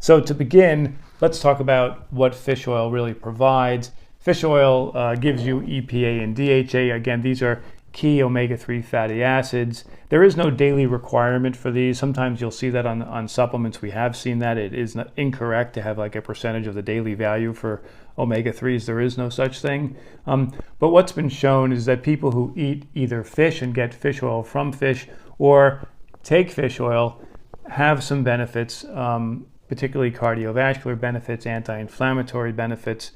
So to begin, let's talk about what fish oil really provides. Fish oil gives you EPA and DHA. Again, these are key omega-3 fatty acids. There is no daily requirement for these. Sometimes you'll see that on supplements. We have seen that. It is incorrect to have like a percentage of the daily value for omega-3s. There is no such thing. But what's been shown is that people who eat either fish and get fish oil from fish or take fish oil have some benefits, particularly cardiovascular benefits, anti-inflammatory benefits.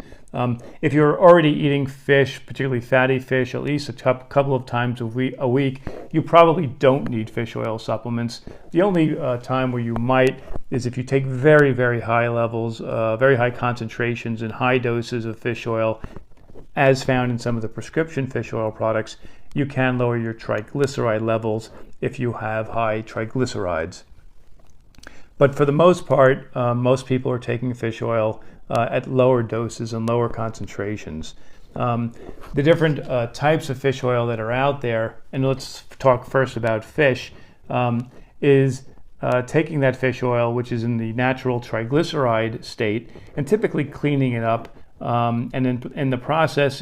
If you're already eating fish, particularly fatty fish, at least a couple of times a week, you probably don't need fish oil supplements. The only time where you might is if you take very, very high levels, very high concentrations and high doses of fish oil, as found in some of the prescription fish oil products. You can lower your triglyceride levels if you have high triglycerides. But for the most part, most people are taking fish oil at lower doses and lower concentrations. The different types of fish oil that are out there, and let's talk first about fish, is taking that fish oil, which is in the natural triglyceride state, and typically cleaning it up, and in the process,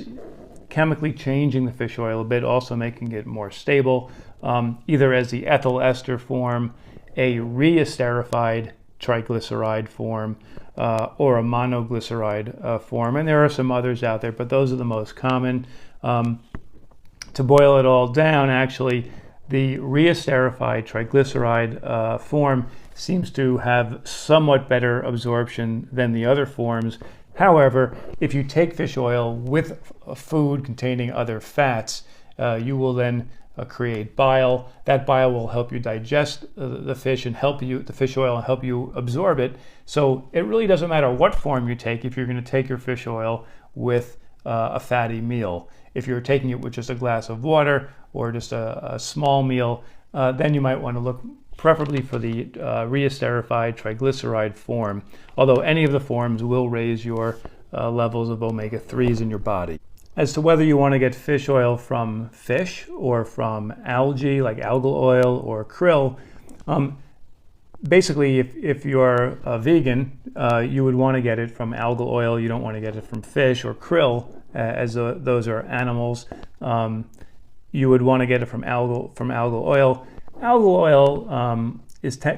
chemically changing the fish oil a bit, also making it more stable, either as the ethyl ester form, a reesterified triglyceride form, or a monoglyceride form. And there are some others out there, but those are the most common. To boil it all down, actually, the reesterified triglyceride form seems to have somewhat better absorption than the other forms. However, if you take fish oil with food containing other fats, you will then create bile. That bile will help you digest the fish and the fish oil and help you absorb it. So it really doesn't matter what form you take if you're going to take your fish oil with a fatty meal. If you're taking it with just a glass of water or just a small meal, then you might want to look preferably for the reesterified triglyceride form, although any of the forms will raise your levels of omega-3s in your body. As to whether you want to get fish oil from fish or from algae like algal oil or krill, basically if you're a vegan, you would want to get it from algal oil. You don't want to get it from fish or krill, as those are animals. You would want to get it from algal oil. Algal oil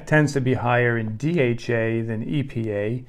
tends to be higher in DHA than EPA.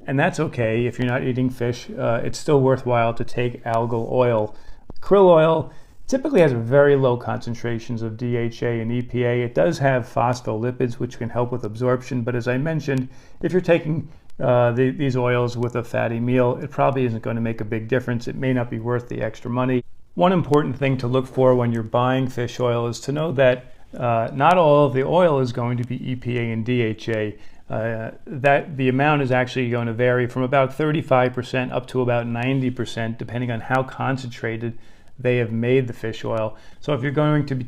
And that's okay if you're not eating fish. It's still worthwhile to take algal oil. Krill oil typically has very low concentrations of DHA and EPA. It does have phospholipids, which can help with absorption. But as I mentioned, if you're taking these oils with a fatty meal, it probably isn't going to make a big difference. It may not be worth the extra money. One important thing to look for when you're buying fish oil is to know that not all of the oil is going to be EPA and DHA. That the amount is actually going to vary from about 35% up to about 90%, depending on how concentrated they have made the fish oil. So if you're going to be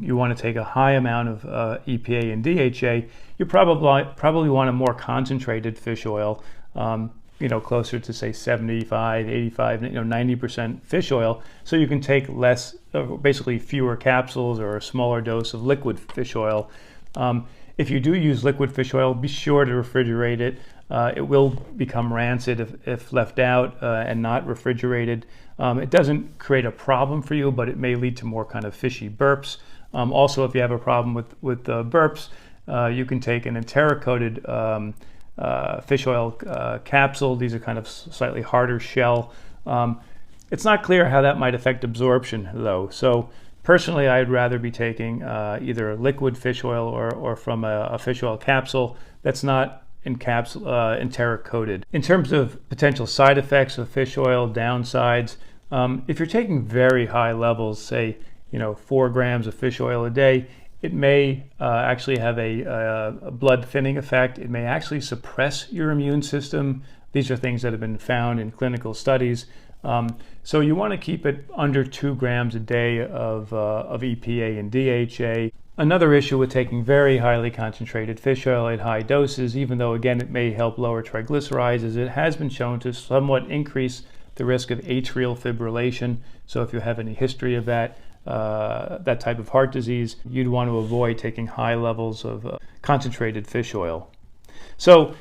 you want to take a high amount of EPA and DHA, you probably want a more concentrated fish oil, closer to say 75, 85, 90% fish oil, so you can take less, basically fewer capsules or a smaller dose of liquid fish oil. If you do use liquid fish oil, be sure to refrigerate it. It will become rancid if left out and not refrigerated. It doesn't create a problem for you, but it may lead to more kind of fishy burps. Also, if you have a problem with burps, you can take an enteric-coated fish oil capsule. These are kind of slightly harder shell. It's not clear how that might affect absorption, though. So personally, I'd rather be taking either liquid fish oil or from a fish oil capsule that's not enteric coated. In terms of potential side effects of fish oil, downsides, if you're taking very high levels, say 4 grams of fish oil a day, it may actually have a blood thinning effect. It may actually suppress your immune system. These are things that have been found in clinical studies. So you want to keep it under 2 grams a day of EPA and DHA. Another issue with taking very highly concentrated fish oil at high doses, even though again it may help lower triglycerides, is it has been shown to somewhat increase the risk of atrial fibrillation. So if you have any history of that type of heart disease, you'd want to avoid taking high levels of concentrated fish oil. So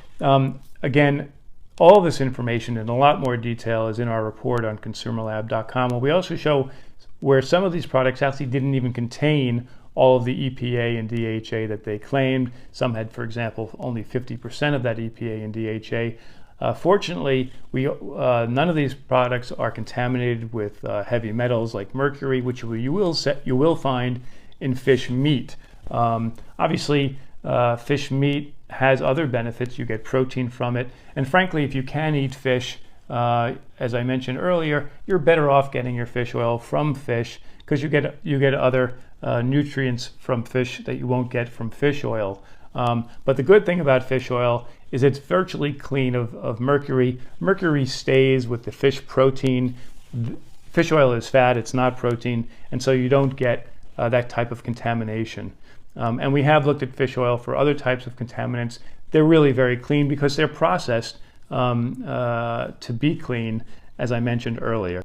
again, all this information in a lot more detail is in our report on consumerlab.com, where we also show where some of these products actually didn't even contain all of the EPA and DHA that they claimed. Some had, for example, only 50% of that EPA and DHA. Fortunately, none of these products are contaminated with heavy metals like mercury, which you will find in fish meat. Obviously, fish meat has other benefits. You get protein from it, and frankly, if you can eat fish, as I mentioned earlier, you're better off getting your fish oil from fish, because you get other nutrients from fish that you won't get from fish oil. But the good thing about fish oil is it's virtually clean of mercury. Mercury stays with the fish protein. Fish oil is fat, it's not protein, and so you don't get that type of contamination. And we have looked at fish oil for other types of contaminants. They're really very clean because they're processed to be clean, as I mentioned earlier.